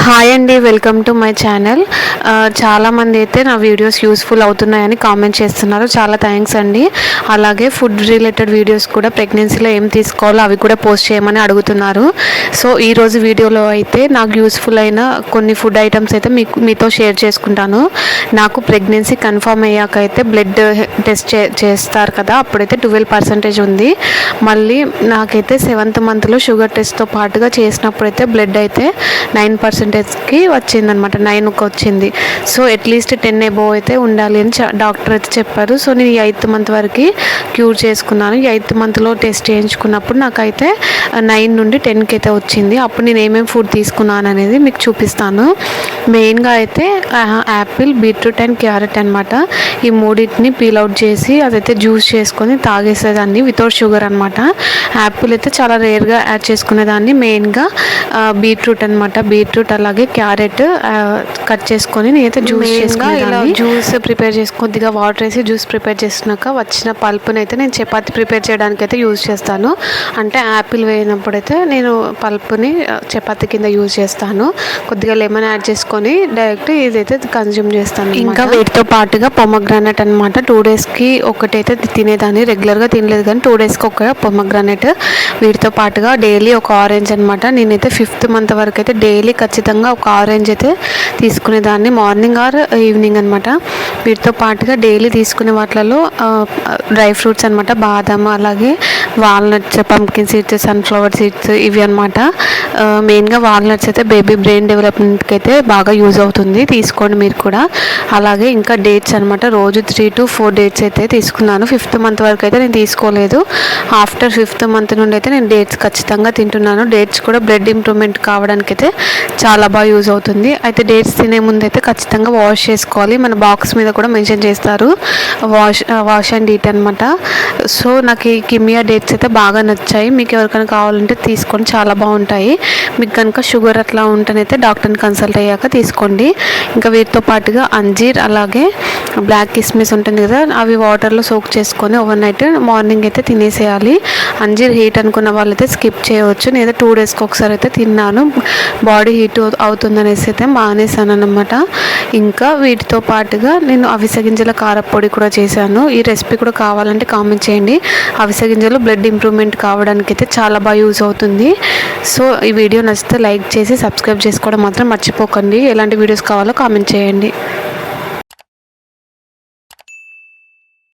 Hi అండి, welcome to my channel. చాలామంది అయితే నా వీడియోస్ యూస్ఫుల్ అవుతున్నాయని కామెంట్ చేస్తున్నారు. చాలా థ్యాంక్స్ అండి. అలాగే ఫుడ్ రిలేటెడ్ వీడియోస్ కూడా ప్రెగ్నెన్సీలో ఏం తీసుకోవాలో అవి కూడా పోస్ట్ చేయమని అడుగుతున్నారు. సో ఈరోజు వీడియోలో అయితే నాకు యూస్ఫుల్ అయిన కొన్ని ఫుడ్ ఐటమ్స్ అయితే మీతో షేర్ చేసుకుంటాను. నాకు ప్రెగ్నెన్సీ కన్ఫర్మ్ అయ్యాక అయితే బ్లడ్ టెస్ట్ చేస్తారు కదా, అప్పుడైతే 12% ఉంది. మళ్ళీ నాకైతే 7th మంత్లో షుగర్ టెస్ట్తో పాటుగా చేసినప్పుడైతే బ్లడ్ అయితే 9%కి వచ్చిందనమాట, 9కి వచ్చింది. సో అట్లీస్ట్ 10 అబోవ్ అయితే ఉండాలి అని డాక్టర్ అయితే చెప్పారు. సో నేను 8th మంత్ వరకు క్యూర్ చేసుకున్నాను. 8th మంత్లో టెస్ట్ చేయించుకున్నప్పుడు నాకైతే 9 నుండి 10కి అయితే వచ్చింది. అప్పుడు నేను ఏమేమి ఫుడ్ తీసుకున్నాను అనేది మీకు చూపిస్తాను. మెయిన్గా అయితే యాపిల్, బీట్రూట్ అండ్ క్యారెట్ అనమాట. ఈ మూడింటిని పీల్ అవుట్ చేసి అదైతే జ్యూస్ చేసుకొని తాగేసేదాన్ని వితౌట్ షుగర్ అనమాట. యాపిల్ అయితే చాలా రేర్గా యాడ్ చేసుకునేదాన్ని. మెయిన్గా బీట్రూట్ అనమాట. బీట్రూట్ అలాగే క్యారెట్ కట్ చేసుకొని నేనైతే జ్యూస్ చేసుకుని జ్యూస్ ప్రిపేర్ చేసి కొద్దిగా వాటర్ వేసి జ్యూస్ ప్రిపేర్ చేసినాక వచ్చిన పల్పుని అయితే నేను చపాతి ప్రిపేర్ చేయడానికి అయితే యూజ్ చేస్తాను. అంటే యాపిల్ వేయినప్పుడైతే నేను పల్పుని చపాతి కింద యూజ్ చేస్తాను. కొద్దిగా లెమన్ యాడ్ చేసుకొని డైరెక్ట్ ఇదైతే కన్జ్యూమ్ చేస్తాను. ఇంకా వీటితో పాటుగా పొమగ్రానైట్ అనమాట. 2 డేస్కి ఒకటైతే తినేదాన్ని, రెగ్యులర్గా తినలేదు కానీ 2 డేస్కి ఒక పొమగ్రానైట్. వీటితో పాటుగా డైలీ ఒక ఆరెంజ్ అనమాట. నేనైతే 5th మంత్ వరకు అయితే డైలీ ఖచ్చితంగా ఒక ఆరెంజ్ అయితే తీసుకునేదాన్ని, మార్నింగ్ ఆర్ ఈవినింగ్ అనమాట. వీటితో పాటుగా డైలీ తీసుకునే వాటిలలో డ్రై ఫ్రూట్స్ అనమాట, బాదం అలాగే walnuts, pumpkin seeds, sunflower seeds ఇవి అనమాట. మెయిన్గా వాల్నట్స్ అయితే బేబీ బ్రెయిన్ డెవలప్మెంట్కి అయితే బాగా యూజ్ అవుతుంది, తీసుకోండి మీరు కూడా. అలాగే ఇంకా డేట్స్ అనమాట. రోజు 3 to 4 డేట్స్ అయితే తీసుకున్నాను. 5th మంత్ వరకు అయితే నేను తీసుకోలేదు. ఆఫ్టర్ 5th మంత్ నుండి అయితే నేను డేట్స్ ఖచ్చితంగా తింటున్నాను. డేట్స్ కూడా బ్లడ్ ఇంప్రూవ్మెంట్ కావడానికి అయితే చాలా బాగా యూజ్ అవుతుంది. అయితే డేట్స్ తినే ముందు అయితే ఖచ్చితంగా వాష్ చేసుకోవాలి. మన బాక్స్ మీద కూడా మెన్షన్ చేస్తారు వాష్ అండ్ ఈట్ అనమాట. సో నాకు ఈ కిమియా డేట్స్ అయితే బాగా నచ్చాయి. మీకు ఎవరికైనా కావాలంటే తీసుకొని, చాలా బాగుంటాయి. మీకు కనుక షుగర్ అట్లా ఉంటేనైతే డాక్టర్ని కన్సల్ట్ అయ్యాక తీసుకోండి. ఇంకా వీటితో పాటుగా అంజీర్ అలాగే బ్లాక్ కిస్మిస్ ఉంటుంది కదా, అవి వాటర్లో సోక్ చేసుకొని ఓవర్ నైట్ మార్నింగ్ అయితే తినేసేయాలి. అంజీర్ హీట్ అనుకున్న వాళ్ళైతే స్కిప్ చేయవచ్చు. నేనైతే 2 డేస్కి ఒకసారి అయితే తిన్నాను. బాడీ హీట్ అవుతుందనేసి అయితే మానేసాను అనమాట. ఇంకా వీటితో పాటుగా నేను అవిసె గింజల కారపొడి కూడా చేశాను. ఈ రెసిపీ కూడా కావాలంటే కామెంట్ చేయండి. అవిసె గింజలు బ్లడ్ ఇంప్రూవ్మెంట్ కావడానికి అయితే చాలా బాగా యూజ్ అవుతుంది. సో ఈ వీడియో నచ్చితే లైక్ చేసి సబ్స్క్రైబ్ చేసుకోవడం మాత్రం మర్చిపోకండి. ఎలాంటి వీడియోస్ కావాలో కామెంట్ చేయండి.